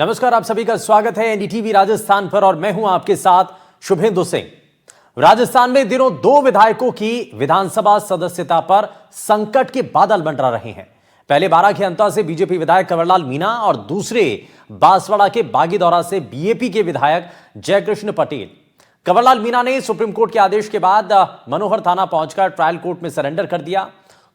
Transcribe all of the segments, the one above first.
नमस्कार, आप सभी का स्वागत है एनडीटीवी राजस्थान पर और मैं हूं आपके साथ शुभेंदु सिंह। राजस्थान में दिनों दो विधायकों की विधानसभा सदस्यता पर संकट के बादल मंडरा रहे हैं। पहले बारां के अंता से बीजेपी विधायक कंवरलाल मीणा और दूसरे बांसवाड़ा के बागीदौरा से बीएपी के विधायक जयकृष्ण पटेल। कंवरलाल मीणा ने सुप्रीम कोर्ट के आदेश के बाद मनोहर थाना पहुंचकर ट्रायल कोर्ट में सरेंडर कर दिया।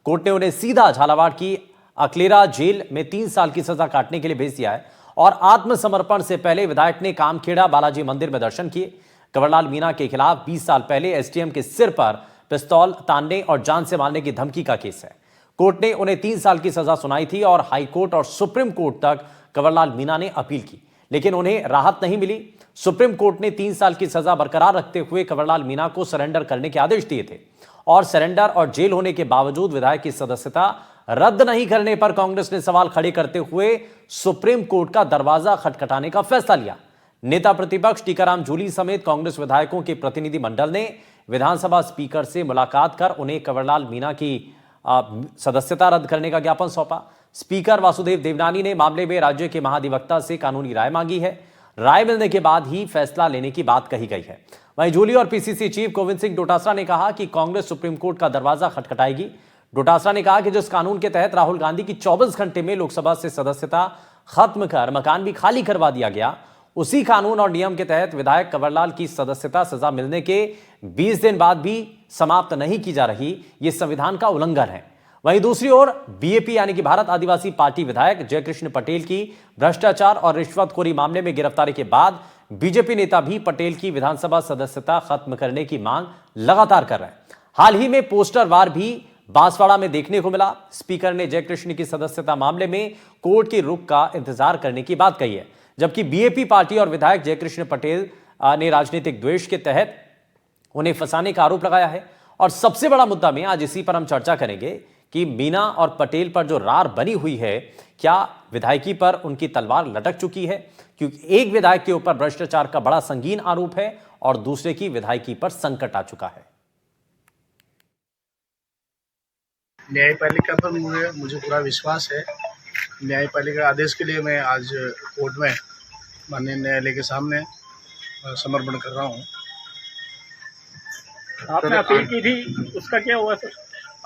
कोर्ट ने उन्हें सीधा झालावाड़ की अकलेरा जेल में 3 साल की सजा काटने के लिए भेज दिया है और आत्मसमर्पण से पहले विधायक ने कामखेड़ा बालाजी मंदिर में दर्शन किए। कंवरलाल मीणा के खिलाफ 20 साल पहले एसडीएम के सिर पर पिस्तौल तानने और जान से मारने की धमकी का केस है। कोर्ट ने उन्हें 3 साल की सजा सुनाई थी और हाईकोर्ट और सुप्रीम कोर्ट तक कंवरलाल मीणा ने अपील की, लेकिन उन्हें राहत नहीं मिली। सुप्रीम कोर्ट ने 3 साल की सजा बरकरार रखते हुए कंवरलाल मीणा को सरेंडर करने के आदेश दिए थे और सरेंडर और जेल होने के बावजूद विधायक की सदस्यता रद्द नहीं करने पर कांग्रेस ने सवाल खड़े करते हुए सुप्रीम कोर्ट का दरवाजा खटखटाने का फैसला लिया। नेता प्रतिपक्ष टीकाराम जूली समेत कांग्रेस विधायकों के प्रतिनिधि मंडल ने विधानसभा स्पीकर से मुलाकात कर उन्हें कंवरलाल मीणा की सदस्यता रद्द करने का ज्ञापन सौंपा। स्पीकर वासुदेव देवनानी ने मामले में राज्य के महाधिवक्ता से कानूनी राय मांगी है। राय मिलने के बाद ही फैसला लेने की बात कही गई है। वहीं जूली और पीसीसी चीफ गोविंद सिंह डोटासरा ने कहा कि कांग्रेस सुप्रीम कोर्ट का दरवाजा खटखटाएगी। डोटासरा ने कहा कि जिस कानून के तहत राहुल गांधी की 24 घंटे में लोकसभा से सदस्यता खत्म कर मकान भी खाली करवा दिया गया, उसी कानून और नियम के तहत विधायक कंवरलाल की सदस्यता सजा मिलने के 20 दिन बाद भी समाप्त नहीं की जा रही, यह संविधान का उल्लंघन है। वहीं दूसरी ओर बीएपी यानी कि भारत आदिवासी पार्टी विधायक जयकृष्ण पटेल की भ्रष्टाचार और रिश्वतखोरी मामले में गिरफ्तारी के बाद बीजेपी नेता भी पटेल की विधानसभा सदस्यता खत्म करने की मांग लगातार कर रहे हैं। हाल ही में पोस्टर वार भी बांसवाड़ा में देखने को मिला। स्पीकर ने जयकृष्ण की सदस्यता मामले में कोर्ट के रुख का इंतजार करने की बात कही है, जबकि बीएपी पार्टी और विधायक जयकृष्ण पटेल ने राजनीतिक द्वेष के तहत उन्हें फंसाने का आरोप लगाया है। और सबसे बड़ा मुद्दा में आज इसी पर हम चर्चा करेंगे कि मीणा और पटेल पर जो रार बनी हुई है, क्या विधायकी पर उनकी तलवार लटक चुकी है? क्योंकि एक विधायक के ऊपर भ्रष्टाचार का बड़ा संगीन आरोप है और दूसरे की विधायकी पर संकट आ चुका है। न्यायपालिका पर मुझे पूरा विश्वास है। न्यायपालिका आदेश के लिए मैं आज कोर्ट में माननीय न्यायालय के सामने समर्पण कर रहा हूँ। आपने अपील की थी, उसका क्या हुआ सर?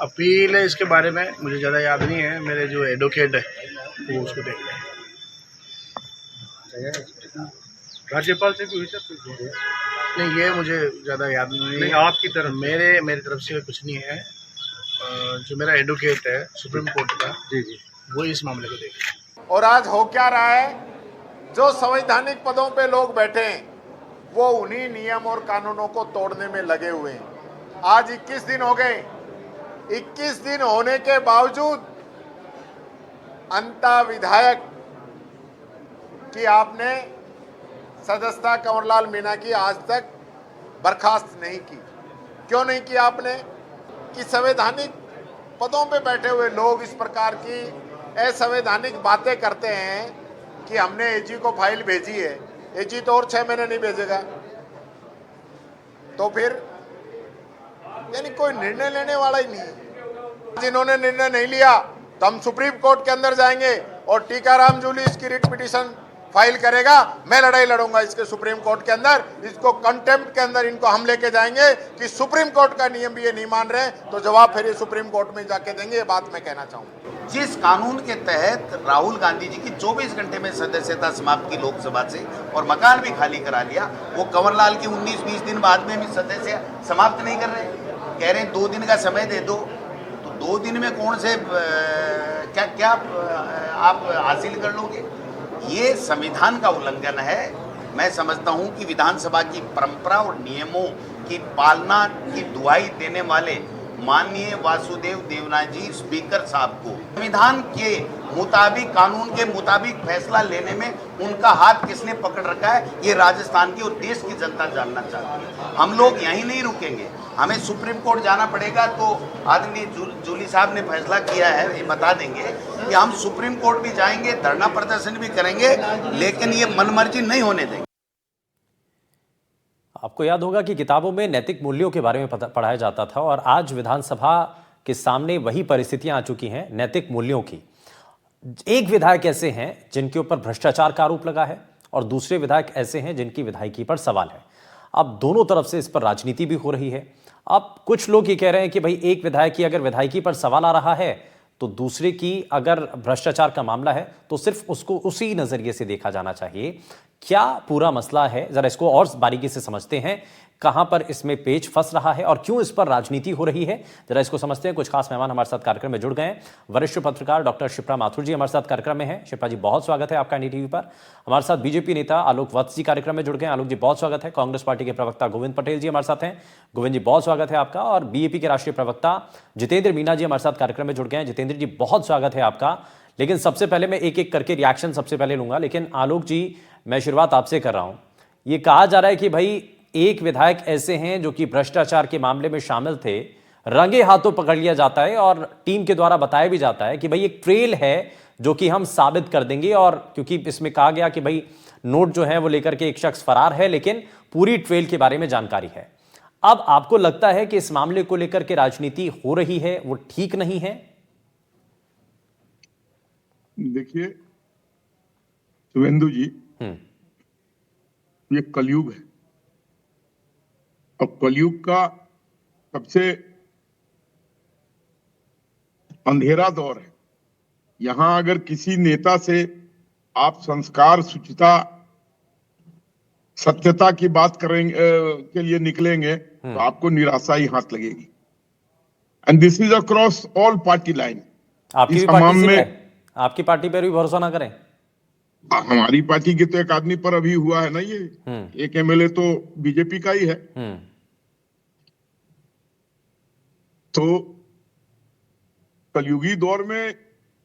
अपील है इसके बारे में मुझे ज़्यादा याद नहीं है, मेरे जो एडवोकेट है वो उसको देख रहे हैं। राज्यपाल से कोई सर? नहीं, ये मुझे ज़्यादा याद नहीं। आपकी तरफ मेरी तरफ से कुछ नहीं है। जो मेरा एडवोकेट है सुप्रीम कोर्ट का, जी वो इस मामले को देख रहे हैं। और आज हो क्या रहा है, जो संवैधानिक पदों पे लोग बैठे हैं वो उन्हीं नियम और कानूनों को तोड़ने में लगे हुए हैं। आज 21 दिन हो गए। 21 दिन होने के बावजूद अंता विधायक की आपने सदस्यता कंवरलाल मीणा की आज तक बर्खास्त नहीं की। क्यों नहीं की आपने? कि संवैधानिक पदों पे बैठे हुए लोग इस प्रकार की असंवैधानिक बातें करते हैं कि हमने एजी को फाइल भेजी है, एजी तो और 6 महीने नहीं भेजेगा, तो फिर यानी कोई निर्णय लेने वाला ही नहीं है। जिन्होंने निर्णय नहीं लिया तो हम सुप्रीम कोर्ट के अंदर जाएंगे और टीकाराम जूली इसकी रिट पिटीशन फाइल करेगा। मैं लड़ाई लड़ूंगा इसके सुप्रीम कोर्ट के अंदर, इसको कंटेम्प्ट के अंदर इनको हम लेके जाएंगे कि सुप्रीम कोर्ट का नियम भी ये नहीं मान रहे, तो जवाब फिर ये सुप्रीम कोर्ट में जाके देंगे। ये बात मैं कहना चाहूंगा। जिस कानून के तहत राहुल गांधी जी की 24 घंटे में सदस्यता समाप्त की लोकसभा से और मकान भी खाली करा लिया, वो कंवरलाल की 19-20 दिन बाद में भी सदस्य समाप्त नहीं कर रहे। कह रहे हैं 2 दिन का समय दे दो, तो 2 दिन में कौन से क्या आप हासिल कर लोगे? ये संविधान का उल्लंघन है। मैं समझता हूं कि विधानसभा की परंपरा और नियमों की पालना की दुहाई देने वाले माननीय वासुदेव देवनानी जी स्पीकर साहब को संविधान के मुताबिक, कानून के मुताबिक फैसला लेने में उनका हाथ किसने पकड़ रखा है, ये राजस्थान की और देश की जनता जानना चाहती है। हम लोग यहीं नहीं रुकेंगे, हमें सुप्रीम कोर्ट जाना पड़ेगा। तो आदरणीय जूली साहब ने फैसला किया है, ये बता देंगे कि हम सुप्रीम कोर्ट भी जाएंगे, धरना प्रदर्शन भी करेंगे, लेकिन ये मनमर्जी नहीं होने देंगे। आपको याद होगा कि किताबों में नैतिक मूल्यों के बारे में पढ़ाया जाता था और आज विधानसभा के सामने वही परिस्थितियां आ चुकी हैं नैतिक मूल्यों की। एक विधायक ऐसे हैं जिनके ऊपर भ्रष्टाचार का आरोप लगा है और दूसरे विधायक ऐसे हैं जिनकी विधायकी पर सवाल है। अब दोनों तरफ से इस पर राजनीति भी हो रही है। अब कुछ लोग ये कह रहे हैं कि भाई एक विधायक की अगर विधायकी पर सवाल आ रहा है तो दूसरे की अगर भ्रष्टाचार का मामला है तो सिर्फ उसको उसी नजरिए से देखा जाना चाहिए। क्या पूरा मसला है, जरा इसको और बारीकी से समझते हैं, कहां पर इसमें पेच फंस रहा है और क्यों इस पर राजनीति हो रही है, जरा इसको समझते हैं। कुछ खास मेहमान हमारे साथ कार्यक्रम में जुड़ गए हैं। वरिष्ठ पत्रकार डॉक्टर शिप्रा माथुर जी हमारे साथ कार्यक्रम में हैं। शिप्रा जी, बहुत स्वागत है आपका NDTV पर। हमारे साथ बीजेपी नेता आलोक वत्स जी कार्यक्रम में जुड़ गए हैं। आलोक जी, बहुत स्वागत है। कांग्रेस पार्टी के प्रवक्ता गोविंद पटेल जी हमारे साथ हैं। गोविंद जी, बहुत स्वागत है आपका। और BAP के राष्ट्रीय प्रवक्ता जितेंद्र मीना जी हमारे साथ कार्यक्रम में जुड़ गए हैं। जितेंद्र जी, बहुत स्वागत है आपका। लेकिन सबसे पहले मैं एक एक करके रिएक्शन सबसे पहले लूंगा, लेकिन आलोक जी, मैं शुरुआत आपसे कर रहा हूं। ये कहा जा रहा है कि भाई एक विधायक ऐसे हैं जो कि भ्रष्टाचार के मामले में शामिल थे, रंगे हाथों पकड़ लिया जाता है और टीम के द्वारा बताया भी जाता है कि भाई एक ट्रेल है जो कि हम साबित कर देंगे। और क्योंकि इसमें कहा गया कि भाई नोट जो है वो लेकर के एक शख्स फरार है, लेकिन पूरी ट्रेल के बारे में जानकारी है। अब आपको लगता है कि इस मामले को लेकर के राजनीति हो रही है, वो ठीक नहीं है? देखिए शुभेंदु जी, ये कलयुग है और कलयुग का सबसे अंधेरा दौर है। यहां अगर किसी नेता से आप संस्कार, शुचिता, सत्यता की बात करेंगे के लिए निकलेंगे तो आपको निराशा ही हाथ लगेगी। And this is across all party line. आपकी पार्टी पर भी भरोसा ना करें। हमारी पार्टी के तो एक आदमी पर अभी हुआ है ना, ये एक MLA तो बीजेपी का ही है। तो कलयुगी दौर में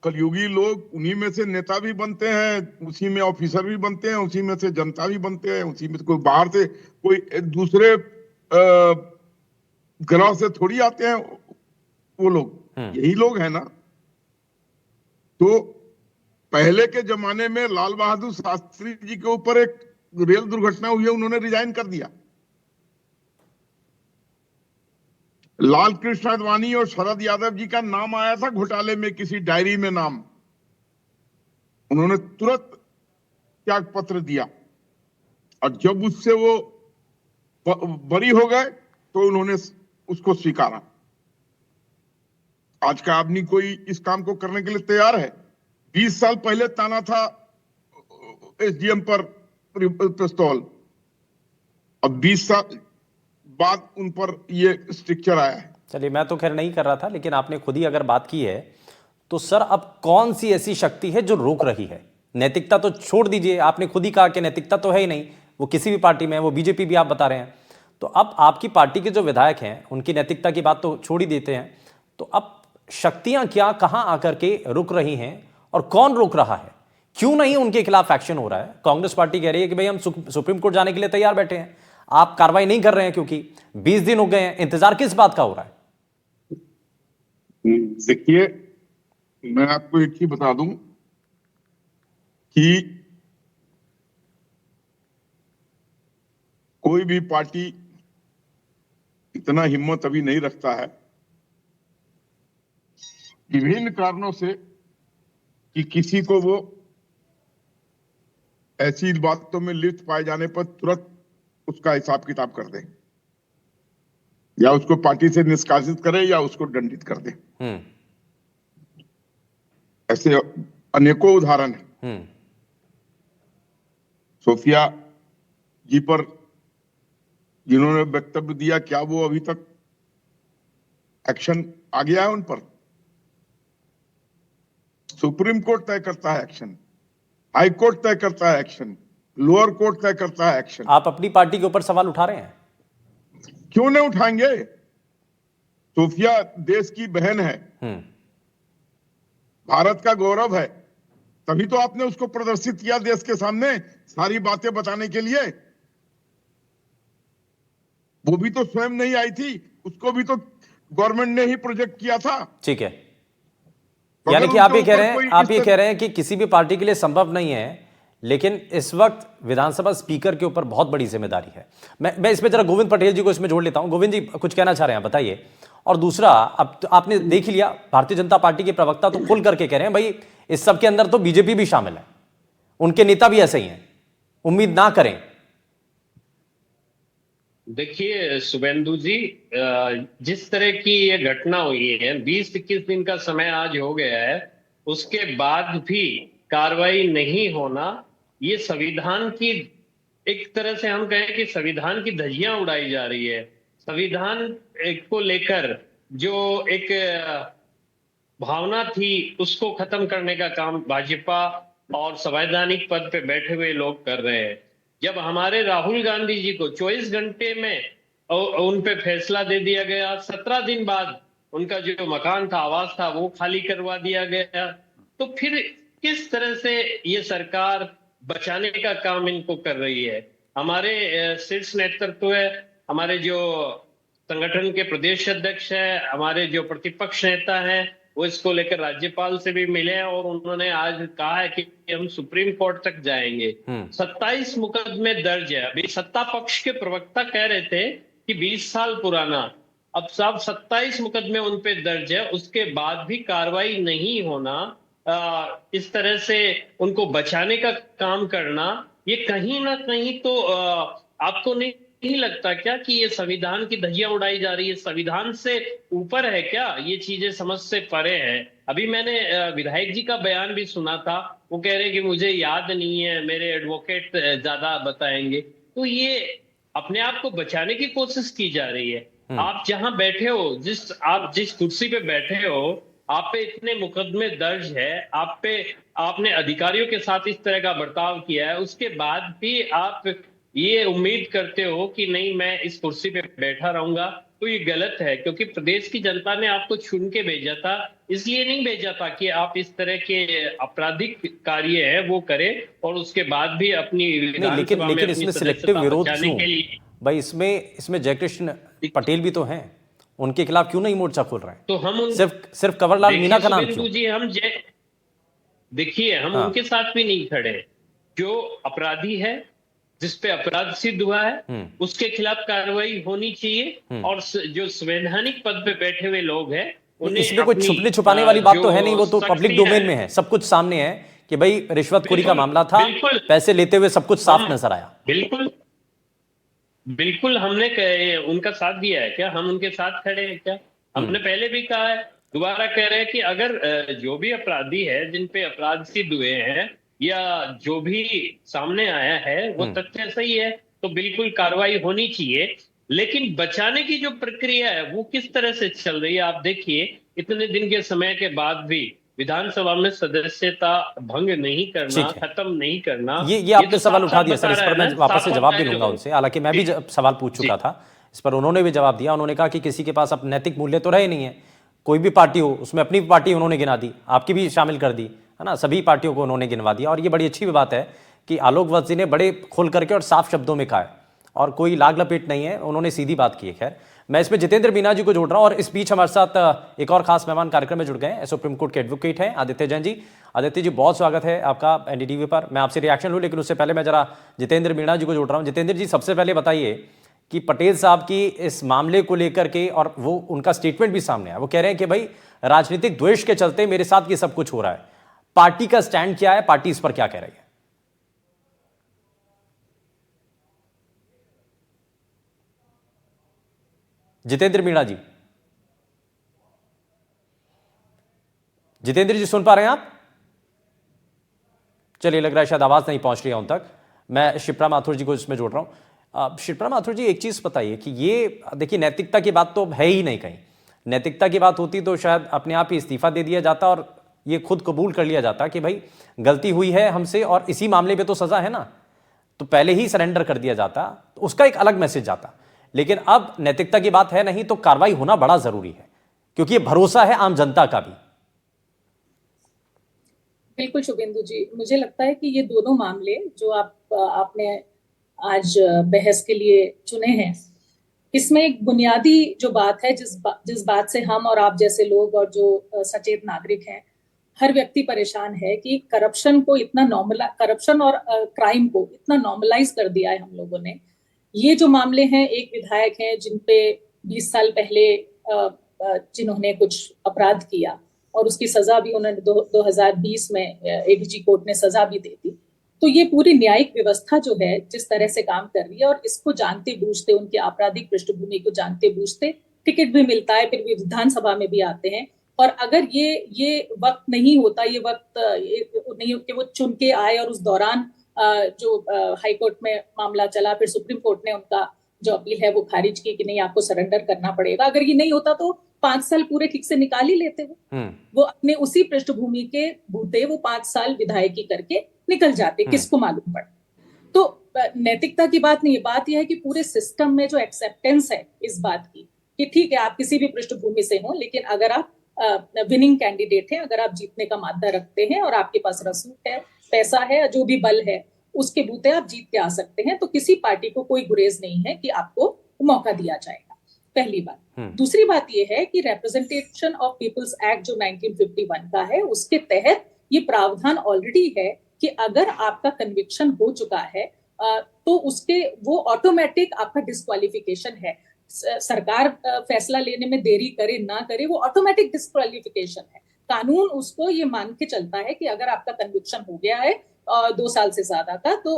कलयुगी लोग उन्हीं में से नेता भी बनते हैं, उसी में ऑफिसर भी बनते हैं, उसी में से जनता भी बनते हैं, उसी में कोई बाहर से कोई दूसरे ग्रह से थोड़ी आते हैं वो लोग। यही लोग हैं ना। तो पहले के जमाने में लाल बहादुर शास्त्री जी के ऊपर एक रेल दुर्घटना हुई है, उन्होंने रिजाइन कर दिया। लाल कृष्ण आडवाणी और शरद यादव जी का नाम आया था घोटाले में, किसी डायरी में नाम, उन्होंने तुरंत त्याग पत्र दिया और जब उससे वो बरी हो गए तो उन्होंने उसको स्वीकारा। आज का आदमी कोई इस काम को करने के लिए तैयार है? 20 साल पहले ताना था SDM पर पिस्तौल, अब 20 साल बाद उन पर ये स्ट्रिक्चर आया है। चलिए, मैं तो खैर नहीं कर रहा था, लेकिन आपने खुद ही अगर बात की है तो सर अब कौन सी ऐसी शक्ति है जो रोक रही है? नैतिकता तो छोड़ दीजिए, आपने खुद ही कहा कि नैतिकता तो है ही नहीं, वो किसी भी पार्टी में है, वो BJP भी आप बता रहे हैं। तो अब आपकी पार्टी के जो विधायक हैं उनकी नैतिकता की बात तो छोड़ ही देते हैं, तो अब शक्तियां क्या कहां आकर के रुक रही हैं और कौन रोक रहा है? क्यों नहीं उनके खिलाफ एक्शन हो रहा है? कांग्रेस पार्टी कह रही है कि भाई हम सुप्रीम कोर्ट जाने के लिए तैयार बैठे हैं, आप कार्रवाई नहीं कर रहे हैं क्योंकि 20 दिन हो गए हैं। इंतजार किस बात का हो रहा है? देखिए, मैं आपको एक ही बता दूं कि कोई भी पार्टी इतना हिम्मत अभी नहीं रखता है विभिन्न कारणों से कि किसी को वो ऐसी बातों में लिप्त पाए जाने पर तुरंत उसका हिसाब किताब कर दे, या उसको पार्टी से निष्कासित करे या उसको दंडित कर दे। ऐसे अनेकों उदाहरण हैं। सोफिया जी पर जिन्होंने वक्तव्य दिया, क्या वो अभी तक एक्शन आ गया है उन पर? सुप्रीम कोर्ट तय करता है एक्शन, हाई कोर्ट तय करता है एक्शन, लोअर कोर्ट तय करता है एक्शन। आप अपनी पार्टी के ऊपर सवाल उठा रहे हैं? क्यों नहीं उठाएंगे? सोफिया देश की बहन है, भारत का गौरव है, तभी तो आपने उसको प्रदर्शित किया देश के सामने सारी बातें बताने के लिए। वो भी तो स्वयं नहीं आई थी, उसको भी तो गवर्नमेंट ने ही प्रोजेक्ट किया था। ठीक है, यानी कि आप ये कह रहे हैं कि किसी भी पार्टी के लिए संभव नहीं है, लेकिन इस वक्त विधानसभा स्पीकर के ऊपर बहुत बड़ी जिम्मेदारी है। मैं इसमें जरा गोविंद पटेल जी को इसमें जोड़ लेता हूं। गोविंद जी, कुछ कहना चाह रहे हैं, बताइए। और दूसरा, अब तो आपने देख लिया, भारतीय जनता पार्टी के प्रवक्ता तो खुल करके कह रहे हैं भाई इस सब के अंदर तो बीजेपी भी शामिल है, उनके नेता भी ऐसे ही हैं, उम्मीद ना करें। देखिए शुभेंदु जी, जिस तरह की ये घटना हुई है, 20-21 दिन का समय आज हो गया है, उसके बाद भी कार्रवाई नहीं होना, ये संविधान की, एक तरह से हम कहें कि संविधान की धज्जियां उड़ाई जा रही है। संविधान को लेकर जो एक भावना थी उसको खत्म करने का काम भाजपा और संवैधानिक पद पे बैठे हुए लोग कर रहे हैं। जब हमारे राहुल गांधी जी को 24 घंटे में उन पे फैसला दे दिया गया, 17 दिन बाद उनका जो मकान था, आवास था, वो खाली करवा दिया गया, तो फिर किस तरह से ये सरकार बचाने का काम इनको कर रही है? हमारे शीर्ष नेतृत्व है, हमारे जो संगठन के प्रदेश अध्यक्ष है, हमारे जो प्रतिपक्ष नेता हैं, वो इसको लेकर राज्यपाल से भी मिले और उन्होंने आज कहा है कि हम सुप्रीम कोर्ट तक जाएंगे। 27 मुकदमे दर्ज है। अभी सत्ता पक्ष के प्रवक्ता कह रहे थे कि 20 साल पुराना, अब साहब 27 मुकदमे उन पे दर्ज है, उसके बाद भी कार्रवाई नहीं होना, इस तरह से उनको बचाने का काम करना, ये कहीं ना कहीं तो आपको नहीं लगता क्या कि ये संविधान की धज्जियां उड़ाई जा रही है? संविधान से ऊपर है क्या? ये चीजें समझ से परे है। अभी मैंने विधायक जी का बयान भी सुना था, वो कह रहे कि मुझे याद नहीं है, मेरे एडवोकेट ज्यादा बताएंगे। तो ये अपने आप को बचाने की कोशिश की जा रही है। आप जहां बैठे हो, आप जिस कुर्सी पे बैठे हो, आप पे इतने मुकदमे दर्ज है, आपने अधिकारियों के साथ इस तरह का बर्ताव किया है, उसके बाद भी आप ये उम्मीद करते हो कि नहीं मैं इस कुर्सी पे बैठा रहूंगा, तो ये गलत है। क्योंकि प्रदेश की जनता ने आपको चुन के भेजा था, इसलिए नहीं भेजा था कि आप इस तरह के आपराधिक कार्य है वो करें और उसके बाद भी अपनी लेकिन इसमें सिलेक्टिव विरोध क्यों भाई? इसमें जयकृष्ण पटेल भी तो हैं, उनके खिलाफ क्यों नहीं मोर्चा खोल रहे हैं? तो हम सिर्फ कंवरलाल मीणा का नाम क्यों? जी देखिए हम उनके साथ भी नहीं खड़े। जो अपराधी है, जिसपे अपराध सिद्ध हुआ है, उसके खिलाफ कार्रवाई होनी चाहिए। और जो संवैधानिक पद पे बैठे हुए लोग हैं, इसमें कोई छुपने छुपाने वाली बात तो है नहीं, वो तो पब्लिक डोमेन में है, सब कुछ सामने है कि भाई रिश्वतखोरी का मामला था, पैसे लेते हुए सब कुछ साफ नजर आया। बिल्कुल हमने उनका साथ दिया है क्या? हम उनके साथ खड़े हैं क्या? हमने पहले भी कहा है, दोबारा कह रहे हैं कि अगर जो भी अपराधी है, जिन पे अपराध सिद्ध हुए हैं या जो भी सामने आया है वो तथ्य सही है, तो बिल्कुल कार्रवाई होनी चाहिए। लेकिन बचाने की जो प्रक्रिया है वो किस तरह से चल रही है आप देखिए। इतने दिन के समय के बाद भी विधानसभा में सदस्यता भंग नहीं करना, खत्म नहीं करना, ये आपने सवाल उठा दिया सर, इस पर मैं वापस से जवाब भी लूंगा उनसे। हालांकि मैं भी सवाल पूछ चुका था इस पर, उन्होंने भी जवाब दिया। उन्होंने कहा कि किसी के पास अब नैतिक मूल्य तो रहे नहीं है, कोई भी पार्टी हो उसमें अपनी पार्टी उन्होंने गिना दी, आपकी भी शामिल कर दी है ना, सभी पार्टियों को उन्होंने गिनवा दिया। और ये बड़ी अच्छी बात है कि आलोक वर्मा जी ने बड़े खोल करके और साफ शब्दों में कहा है और कोई लाग लपेट नहीं है, उन्होंने सीधी बात की है। खैर मैं इसमें जितेंद्र मीणा जी को जोड़ रहा हूं और इस बीच हमारे साथ एक और खास मेहमान कार्यक्रम में जुड़ गए हैं, सुप्रीम कोर्ट के एडवोकेट हैं आदित्य जैन जी। आदित्य जी बहुत स्वागत है आपका एनडीटीवी पर। मैं आपसे रिएक्शन लूँ लेकिन उससे पहले मैं जरा जितेंद्र मीणा जी को जोड़ रहा हूँ। जितेंद्र जी सबसे पहले बताइए कि पटेल साहब की इस मामले को लेकर के, और वो उनका स्टेटमेंट भी सामने आया, वो कह रहे हैं कि भाई राजनीतिक द्वेष के चलते मेरे साथ ये सब कुछ हो रहा है, पार्टी का स्टैंड क्या है, पार्टी इस पर क्या कह रही है? जितेंद्र मीणा जी, जितेंद्र जी सुन पा रहे हैं आप? चलिए लग रहा है शायद आवाज नहीं पहुंच रही है उन तक। मैं शिप्रा माथुर जी को इसमें जोड़ रहा हूं। शिप्रा माथुर जी एक चीज बताइए कि ये देखिए नैतिकता की बात तो है ही नहीं, कहीं नैतिकता की बात होती तो शायद अपने आप ही इस्तीफा दे दिया जाता और ये खुद कबूल कर लिया जाता कि भाई गलती हुई है हमसे और इसी मामले पे तो सजा है ना, तो पहले ही सरेंडर कर दिया जाता, तो उसका एक अलग मैसेज जाता। लेकिन अब नैतिकता की बात है नहीं तो कार्रवाई होना बड़ा जरूरी है, क्योंकि ये भरोसा है आम जनता का भी। बिल्कुल शुभेंदु जी, मुझे लगता है कि ये दोनों मामले जो आपने आज बहस के लिए चुने हैं, इसमें एक बुनियादी जो बात है, जिस बात से हम और आप जैसे लोग और जो सचेत नागरिक हैं, हर व्यक्ति परेशान है कि करप्शन और क्राइम को इतना नॉर्मलाइज कर दिया है हम लोगों ने। ये जो मामले हैं, एक विधायक हैं जिन पे 20 साल पहले जिन्होंने कुछ अपराध किया और उसकी सजा भी उन्होंने 2020 में एडीजी कोर्ट ने सजा भी दे दी। तो ये पूरी न्यायिक व्यवस्था जो है जिस तरह से काम कर रही है, और इसको जानते बूझते, उनकी आपराधिक पृष्ठभूमि को जानते बूझते टिकट भी मिलता है, फिर भी विधानसभा में भी आते हैं। और अगर ये वक्त नहीं होता, ये वक्त नहीं हो कि वो चुन के आए और उस दौरान जो हाईकोर्ट में मामला चला, फिर सुप्रीम कोर्ट ने उनका जो अपील है वो खारिज की कि नहीं, आपको सरेंडर करना पड़ेगा। अगर ये नहीं होता तो 5 साल पूरे ठीक से निकाल ही लेते वो अपने उसी पृष्ठभूमि के बूते वो 5 साल विधायकी करके निकल जाते, किसको मालूम पड़ा। तो नैतिकता की बात नहीं है, बात यह है कि पूरे सिस्टम में जो एक्सेप्टेंस है इस बात की कि ठीक है आप किसी भी पृष्ठभूमि से हो, लेकिन अगर आप विनिंग कैंडिडेट हैं, अगर आप जीतने का मादा रखते हैं और आपके पास रसूख है, पैसा है, जो भी बल है, उसके बूते आप जीत के आ सकते हैं, तो किसी पार्टी को कोई गुरेज नहीं है कि आपको मौका दिया जाएगा। पहली बात। दूसरी बात यह है कि रिप्रेजेंटेशन ऑफ पीपल्स एक्ट जो 1951 का है, उसके तहत ये प्रावधान ऑलरेडी है कि अगर आपका कन्विक्शन हो चुका है तो उसके वो ऑटोमेटिक आपका डिस्क्वालिफिकेशन है। सरकार फैसला लेने में देरी करे ना करे, वो ऑटोमेटिक डिस्क्वालिफिकेशन है। कानून उसको ये मान के चलता है कि अगर आपका कन्विक्शन हो गया है 2 साल से ज्यादा का, तो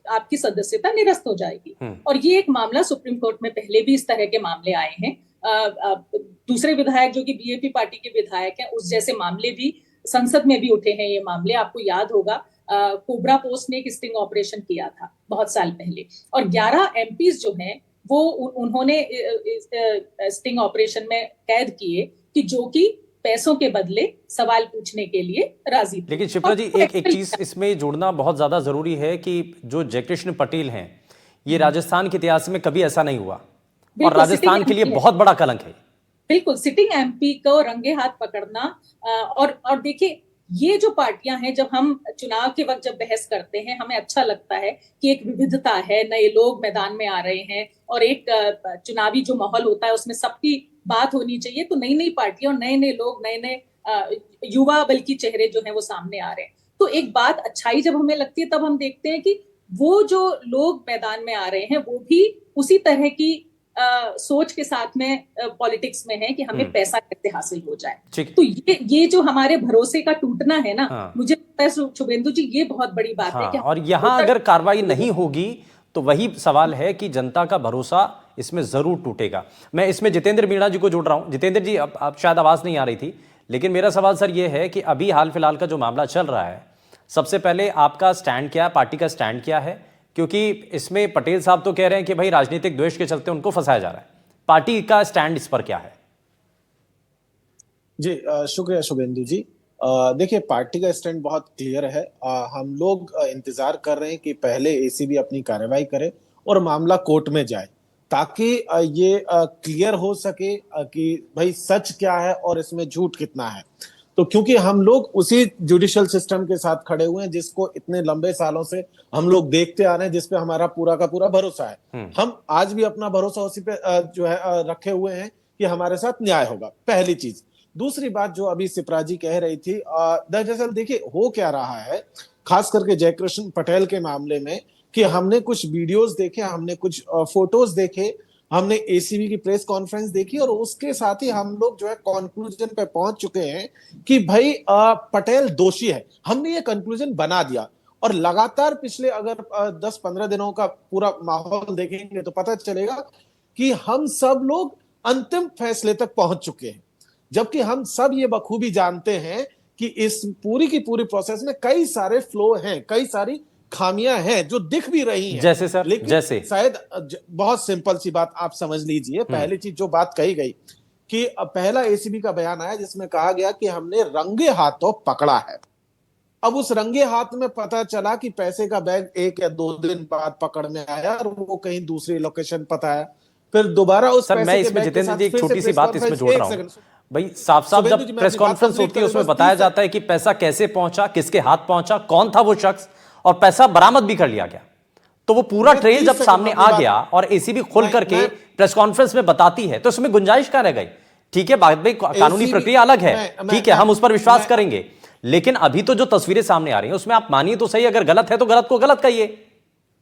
आपकी सदस्यता निरस्त हो जाएगी। और ये एक मामला सुप्रीम कोर्ट में पहले भी इस तरह के मामले आए हैं। दूसरे विधायक जो कि बीएपी पार्टी के विधायक हैं, उस जैसे मामले भी संसद में भी उठे हैं। ये मामले आपको याद होगा, कोबरा पोस्ट ने एक स्टिंग ऑपरेशन किया था बहुत साल पहले, और 11 एमपीज जो हैं वो उन्होंने स्टिंग ऑपरेशन में कैद किए कि जो कि पैसों के बदले सवाल पूछने के लिए राजी थे। लेकिन शिप्रा जी, एक चीज इसमें जोड़ना बहुत ज्यादा जरूरी है कि जो जयकृष्ण पटेल हैं, ये राजस्थान के इतिहास में कभी ऐसा नहीं हुआ और राजस्थान के लिए बहुत बड़ा कलंक है। बिल्कुल, सिटिंग एमपी को रंगे हाथ पकड़ना। और देखिए, ये जो पार्टियां हैं, जब हम चुनाव के वक्त जब बहस करते हैं, हमें अच्छा लगता है कि एक विविधता है, नए लोग मैदान में आ रहे हैं, और एक चुनावी जो माहौल होता है उसमें सबकी बात होनी चाहिए। तो नई नई पार्टियां और नए नए लोग, नए नए युवा बल्कि चेहरे जो हैं वो सामने आ रहे हैं। तो एक बात अच्छाई जब हमें लगती है, तब हम देखते हैं कि वो जो लोग मैदान में आ रहे हैं वो भी उसी तरह की सोच के साथ में पॉलिटिक्स में है कि हमें पैसा कैसे हासिल हो जाए। तो ये जो हमारे भरोसे का टूटना है ना, मुझे लगता है शुभेंदु जी, ये बहुत बड़ी बात है कि और यहाँ अगर कार्रवाई नहीं होगी तो वही सवाल है कि जनता का भरोसा इसमें जरूर टूटेगा। मैं इसमें जितेंद्र मीणा जी को जोड़ रहा हूं। जितेंद्र जी, अब शायद आवाज नहीं आ रही थी, लेकिन मेरा सवाल सर ये है कि अभी हाल फिलहाल का जो मामला चल रहा है, सबसे पहले आपका स्टैंड क्या है, पार्टी का स्टैंड क्या है? क्योंकि इसमें पटेल साहब तो कह रहे हैं कि भाई राजनीतिक द्वेष के चलते उनको फंसाया जा रहा है। पार्टी का स्टैंड इस पर क्या है? जी शुक्रिया शुभेंदु जी। देखिए, पार्टी का स्टैंड बहुत क्लियर है। हम लोग इंतजार कर रहे हैं कि पहले एसीबी अपनी कार्रवाई करे और मामला कोर्ट में जाए, ताकि ये क्लियर हो सके कि भाई सच क्या है और इसमें झूठ कितना है। तो क्योंकि हम लोग उसी जुडिशियल सिस्टम के साथ खड़े हुए हैं जिसको इतने लंबे सालों से हम लोग देखते आ रहे हैं, जिसपे हमारा पूरा का पूरा भरोसा है। हम आज भी अपना भरोसा उसी पे जो है रखे हुए हैं कि हमारे साथ न्याय होगा, पहली चीज। दूसरी बात जो अभी सिप्रा जी कह रही थी, दरअसल देखिए हो क्या रहा है, खास करके जयकृष्ण पटेल के मामले में, कि हमने कुछ वीडियोस देखे, हमने कुछ फोटोज देखे, हमने एसीबी की प्रेस कॉन्फ्रेंस देखी, और उसके साथ ही हम लोग जो है कंक्लूजन पे पहुंच चुके हैं कि भाई पटेल दोषी है। हमने ये कंक्लूजन बना दिया, और लगातार पिछले अगर 10-15 दिनों का पूरा माहौल देखेंगे तो पता चलेगा कि हम सब लोग अंतिम फैसले तक पहुंच चुके हैं। जबकि हम सब ये बखूबी जानते हैं कि इस पूरी की पूरी प्रोसेस में कई सारे फ्लो हैं, कई सारी खामियां हैं जो दिख भी रही हैं। जैसे सर, लेकिन जैसे शायद बहुत सिंपल सी बात आप समझ लीजिए। पहली चीज जो बात कही गई कि पहला एसीबी का बयान आया जिसमें कहा गया कि हमने रंगे हाथों पकड़ा है। अब उस रंगे हाथ में पता चला कि पैसे का बैग 1 या 2 दिन बाद पकड़ में आया और वो कहीं दूसरी लोकेशन पता है। फिर दोबारा उस सर, मैं इसमें जितेंद्र जी एक छोटी सी बात इसमें जोड़ रहा हूं भाई। साफ साफ जब प्रेस कॉन्फ्रेंस होती है उसमें बताया जाता है कि पैसा कैसे पहुंचा, किसके हाथ पहुंचा, कौन था वो शख्स, और पैसा बरामद भी कर लिया गया। तो वो पूरा ट्रेल जब सामने आ गया और एसीबी खोल करके प्रेस कॉन्फ्रेंस में बताती है, तो इसमें गुंजाइश कहां रह गई? ठीक है, बाद में कानूनी प्रक्रिया अलग है, ठीक है, हम उस पर विश्वास करेंगे, लेकिन अभी तो जो तस्वीरें सामने आ रही हैं उसमें आप मानिए तो सही, अगर गलत है तो गलत को गलत कहिए।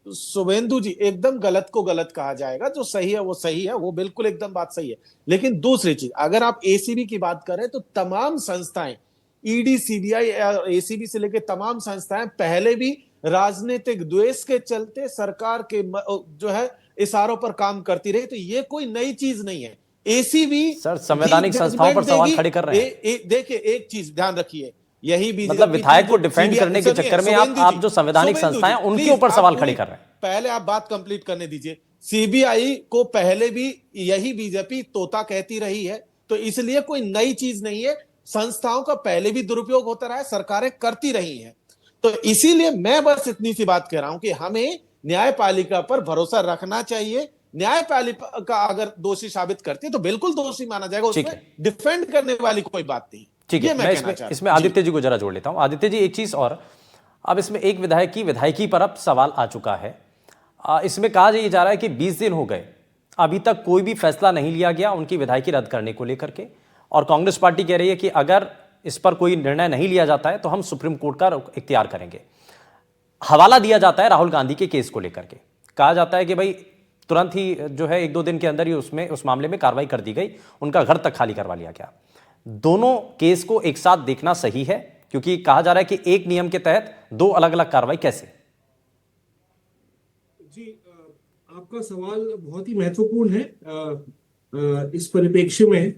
शुभेंदु जी, एकदम गलत को गलत कहा जाएगा, जो सही है वो सही है, वो बिल्कुल एकदम बात सही है। लेकिन दूसरी चीज, अगर आप एसीबी की बात करें तो तमाम संस्थाएं, ईडी, सीबीआई, एसीबी से लेकर तमाम संस्थाएं पहले भी राजनीतिक द्वेष के चलते सरकार के जो है इशारों पर काम करती रही, तो ये कोई नई चीज नहीं है। एसीबी सर संवैधानिक संस्थाओं पर सवाल खड़े कर रहे हैं। देखिए एक चीज ध्यान रखिए, यही मतलब विधायक को डिफेंड करने के चक्कर में आप जो संवैधानिक संस्थाएं उनके ऊपर सवाल खड़े कर रहे हैं। पहले आप बात कंप्लीट करने दीजिए। सीबीआई को पहले भी यही बीजेपी तोता कहती रही है, तो इसलिए कोई नई चीज नहीं है। संस्थाओं का पहले भी दुरुपयोग होता रहा है, सरकारें करती रही हैं। तो इसीलिए मैं बस इतनी सी बात कह रहा हूं कि हमें न्यायपालिका पर भरोसा रखना चाहिए। न्यायपालिका अगर दोषी साबित करती है तो बिल्कुल दोषी माना जाएगा, उसमें डिफेंड करने वाली कोई बात नहीं। ठीक है, मैं इसमें आदित्य जी को जरा जोड़ लेता हूं। आदित्य जी, एक चीज और, अब इसमें एक विधायक की विधायकी पर अब सवाल आ चुका है। इसमें कहा जा रहा है कि 20 दिन हो गए, अभी तक कोई भी फैसला नहीं लिया गया उनकी विधायकी रद्द करने को लेकर के, और कांग्रेस पार्टी कह रही है कि अगर इस पर कोई निर्णय नहीं लिया जाता है तो हम सुप्रीम कोर्ट का इख्तियार करेंगे। हवाला दिया जाता है राहुल गांधी के केस को लेकर के, कहा जाता है कि भाई तुरंत ही जो है 1-2 दिन के अंदर ही उस मामले में कार्रवाई कर दी गई, उनका घर तक खाली करवा लिया गया। दोनों केस को एक साथ देखना सही है, क्योंकि कहा जा रहा है कि एक नियम के तहत 2 अलग-अलग कार्रवाई कैसे? जी, आपका सवाल बहुत ही महत्वपूर्ण है इस परिप्रेक्ष्य में।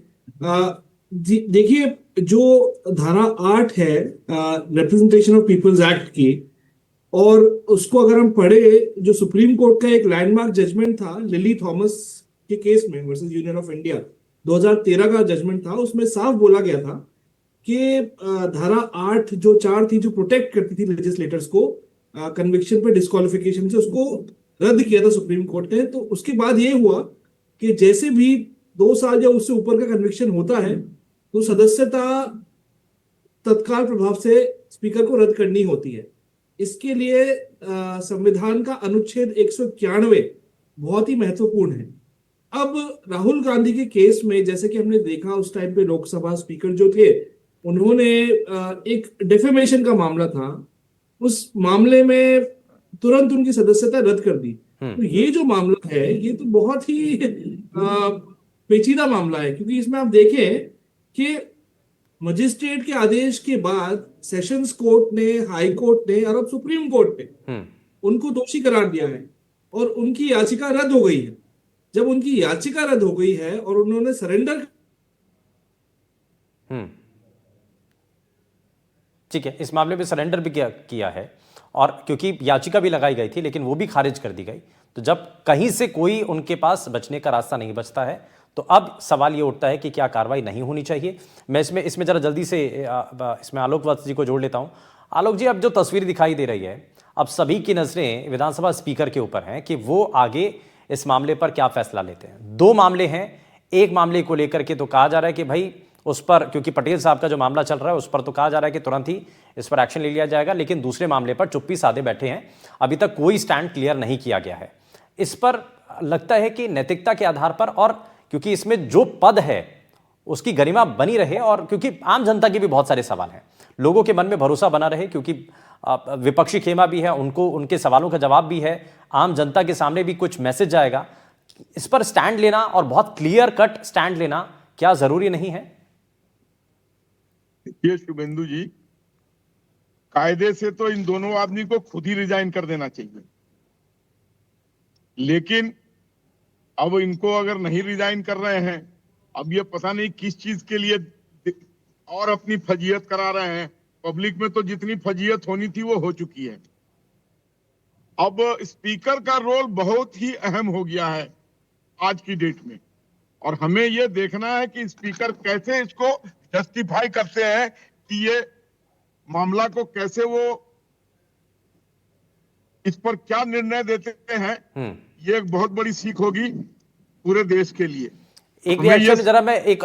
जी देखिए, जो धारा 8 है रिप्रेजेंटेशन ऑफ पीपल्स एक्ट की, और उसको अगर हम पढ़े, जो सुप्रीम कोर्ट का एक लैंडमार्क जजमेंट था लिली थॉमस के केस में वर्सेस यूनियन ऑफ इंडिया, 2013 का जजमेंट था, उसमें साफ बोला गया था कि धारा 8 जो 4 थी, जो प्रोटेक्ट करती थी लेजिस्लेटर्स को कन्विक्शन पे डिस्क्वालिफिकेशन से, उसको रद्द किया था सुप्रीम कोर्ट ने। तो उसके बाद ये हुआ कि जैसे भी 2 साल या उससे ऊपर का कन्विक्शन होता है तो सदस्यता तत्काल प्रभाव से स्पीकर को रद्द करनी होती है। इसके लिए संविधान का अनुच्छेद 191 बहुत ही महत्वपूर्ण है। अब राहुल गांधी के केस में, जैसे कि हमने देखा, उस टाइम पे लोकसभा स्पीकर जो थे, उन्होंने एक डिफेमेशन का मामला था, उस मामले में तुरंत उनकी सदस्यता रद्द कर दी। तो ये जो मामला है, ये तो बहुत ही पेचीदा मामला है, क्योंकि इसमें आप देखें कि मजिस्ट्रेट के आदेश के बाद सेशंस कोर्ट ने, हाई कोर्ट ने और अब सुप्रीम कोर्ट ने उनको दोषी करार दिया है और उनकी याचिका रद्द हो गई है। जब उनकी याचिका रद्द हो गई है और उन्होंने सरेंडर, ठीक है, इस मामले में सरेंडर भी किया है, और क्योंकि याचिका भी लगाई गई थी लेकिन वो भी खारिज कर दी गई, तो जब कहीं से कोई उनके पास बचने का रास्ता नहीं बचता है, तो अब सवाल ये उठता है कि क्या कार्रवाई नहीं होनी चाहिए। मैं इसमें जरा जल्दी से इसमें आलोक वत्स जी को जोड़ लेता हूं। आलोक जी, अब जो तस्वीर दिखाई दे रही है, अब सभी की नजरें विधानसभा स्पीकर के ऊपर हैं कि वो आगे इस मामले पर क्या फैसला लेते हैं। 2 मामले हैं, एक मामले को लेकर के तो कहा जा रहा है कि भाई उस पर, क्योंकि पटेल साहब का जो मामला चल रहा है उस पर तो कहा जा रहा है कि तुरंत ही इस पर एक्शन ले लिया जाएगा, लेकिन दूसरे मामले पर चुप्पी साधे बैठे हैं, अभी तक कोई स्टैंड क्लियर नहीं किया गया है। इस पर लगता है कि नैतिकता के आधार पर, और क्योंकि इसमें जो पद है उसकी गरिमा बनी रहे, और क्योंकि आम जनता के भी बहुत सारे सवाल हैं, लोगों के मन में भरोसा बना रहे, क्योंकि विपक्षी खेमा भी है, उनको उनके सवालों का जवाब भी है, आम जनता के सामने भी कुछ मैसेज जाएगा, इस पर स्टैंड लेना और बहुत क्लियर कट स्टैंड लेना क्या जरूरी नहीं है? ये शुभेंदु जी, कायदे से तो इन दोनों आदमी को खुद ही रिजाइन कर देना चाहिए, लेकिन अब इनको अगर नहीं रिजाइन कर रहे हैं, अब ये पता नहीं किस चीज के लिए और अपनी फजीयत करा रहे हैं। पब्लिक में तो जितनी फजीयत होनी थी वो हो चुकी है। अब स्पीकर का रोल बहुत ही अहम हो गया है आज की डेट में, और हमें ये देखना है कि स्पीकर कैसे इसको जस्टिफाई करते हैं कि ये मामला को कैसे वो इस पर क्या निर्णय देते हैं। ये एक बहुत बड़ी सीख होगी पूरे देश के लिए। एक रिएक्शन जरा मैं एक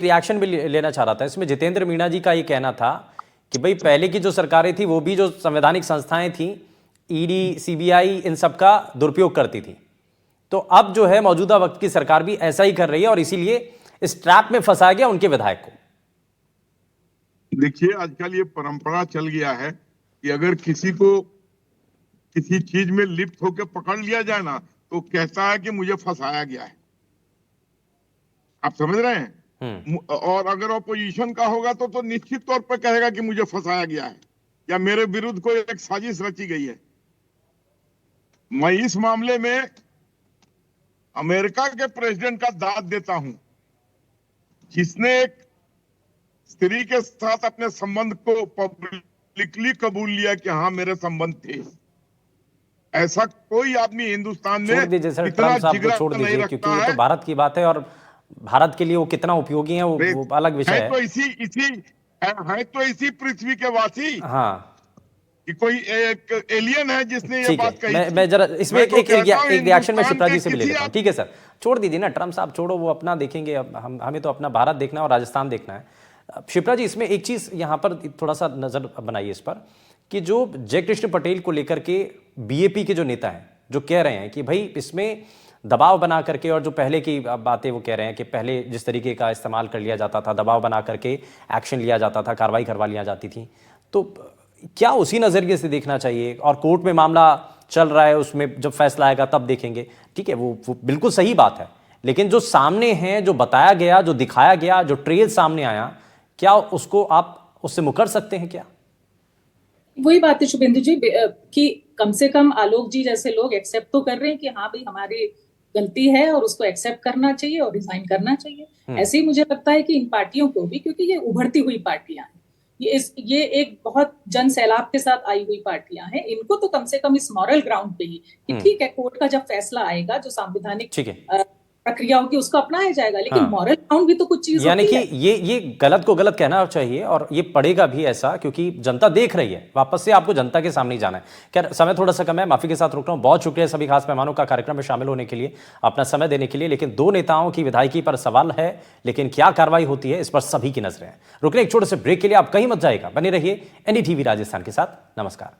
रिएक्शन भी लेना चाह रहा था। इसमें जितेंद्र मीणा जी का ये कहना था कि भाई पहले की जो सरकारें थी वो भी जो संवैधानिक संस्थाएं थी, ईडी, सीबीआई, इन सब का दुरुपयोग करती थी, तो अब जो है मौजूदा वक्त की सरकार भी ऐसा ही कर रही है और इसीलिए इस ट्रैप में फंसाया गया उनके विधायक को। देखिए, आजकल ये परंपरा चल गया है कि अगर किसी को किसी चीज में लिप्त होकर पकड़ लिया जाए ना, तो कहता है कि मुझे फंसाया गया है। आप समझ रहे हैं? और अगर ऑपोजिशन का होगा तो निश्चित तौर पर कहेगा कि मुझे फंसाया गया है या मेरे विरुद्ध कोई एक साजिश रची गई है। मैं इस मामले में अमेरिका के प्रेसिडेंट का दाद देता हूं, जिसने एक स्त्री के साथ अपने संबंध को पब्लिकली कबूल लिया कि हाँ मेरे संबंध थे। ऐसा कोई आदमी हिंदुस्तान में छोड़ दीजिए सर, इतना ट्रम्प साहब को जिगरा छोड़ नहीं दीजिए, रखता क्योंकि ये तो है। भारत की बात है और भारत के लिए वो कितना उपयोगी है वो अलग विषय है तो है। इसी पृथ्वी के वासी हाँ कि कोई एक एलियन है जिसने ये ठीक बात है, कही। मैं जरा इसमें मैं तो एक कहता हूं रिएक्शन में हिंदुस्तान शिप्रा जी के से भी ले किसी लेता हूँ। ठीक है सर, छोड़ दीजिए ना, ट्रम्प साहब छोड़ो, वो अपना देखेंगे, अब हमें तो अपना भारत देखना है और राजस्थान देखना है। शिप्रा जी, इसमें एक चीज यहाँ पर थोड़ा सा नजर बनाइए इस पर कि जो जयकृष्ण पटेल को लेकर के बीएपी के जो नेता हैं जो कह रहे हैं कि भाई इसमें दबाव बना करके, और जो पहले की बातें वो कह रहे हैं कि पहले जिस तरीके का इस्तेमाल कर लिया जाता था, दबाव बना करके एक्शन लिया जाता था, कार्रवाई करवा लिया जाती थी, तो क्या उसी नज़रिए से देखना चाहिए? और कोर्ट में मामला चल रहा है, उसमें जब फैसला आएगा तब देखेंगे। ठीक है, वो बिल्कुल सही बात है, लेकिन जो सामने है, जो बताया गया, जो दिखाया गया, जो ट्रेल सामने आया, क्या उसको आप उससे मुकर सकते हैं क्या? वही बात है शुभेंदु जी कि कम से कम आलोक जी जैसे लोग एक्सेप्ट तो कर रहे हैं कि हाँ भाई हमारी गलती है और उसको एक्सेप्ट करना चाहिए और रिजाइन करना चाहिए। ऐसे ही मुझे लगता है कि इन पार्टियों को भी, क्योंकि ये उभरती हुई पार्टियां हैं, ये एक बहुत जन सैलाब के साथ आई हुई पार्टियां हैं, इनको तो कम से कम इस मॉरल ग्राउंड पे ही कि ठीक है, कोर्ट का जब फैसला आएगा जो संवैधानिक प्रक्रियाओं की, उसको अपनाया जाएगा, लेकिन मॉरल ग्राउंड भी तो कुछ चीज यानी कि ये गलत को गलत कहना चाहिए और ये पड़ेगा भी ऐसा, क्योंकि जनता देख रही है। वापस से आपको जनता के सामने ही जाना है। क्या समय थोड़ा सा कम है, माफी के साथ रुक रहा हूं। बहुत शुक्रिया सभी खास मेहमानों का कार्यक्रम में शामिल होने के लिए, अपना समय देने के लिए। लेकिन दो नेताओं की विधायकी पर सवाल है, लेकिन क्या कार्रवाई होती है इस पर सभी की नजरें हैं। रुकने एक छोटे से ब्रेक के लिए, आप कहीं मत जाएगा, बने रहिए एनडीटीवी राजस्थान के साथ। नमस्कार।